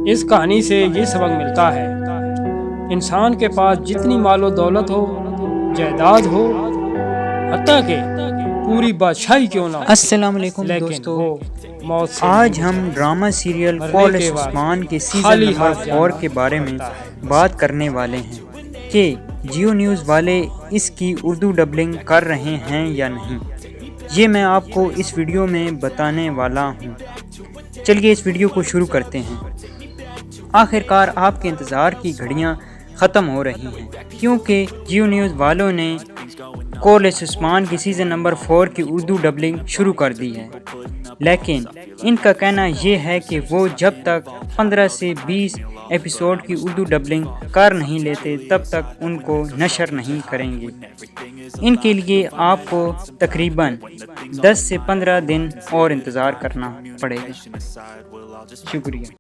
इस कहानी से ये सबक मिलता है, इंसान के पास जितनी मालो दौलत हो, जायदाद हो, हत्ता के पूरी बादशाही क्यों ना हो, अस्सलाम वालेकुम लेकिन दोस्तों, वो मौत से आज हम ड्रामा सीरियल मरने कॉल के बाद उस्मान के सीज़न खाली नंबर हाथ 4 जाना के बारे में पड़ता है। बात करने वाले हैं कि जियो न्यूज़ वाले इसकी उर्दू डबलिंग कर रहे हैं या नहीं। ये मैं आपको इस वीडियो में बताने वाला हूँ। चलिए इस वीडियो को शुरू करते हैं। आखिरकार आपके इंतज़ार की घड़ियाँ ख़त्म हो रही हैं, क्योंकि जियो न्यूज़ वालों ने कॉल उस्मान की सीज़न नंबर 4 की उर्दू डबलिंग शुरू कर दी है। लेकिन इनका कहना ये है कि वो जब तक 15 से 20 एपिसोड की उर्दू डबलिंग कर नहीं लेते तब तक उनको नशर नहीं करेंगे। इनके लिए आपको तकरीबन 10 से 15 दिन और इंतज़ार करना पड़ेगा। शुक्रिया।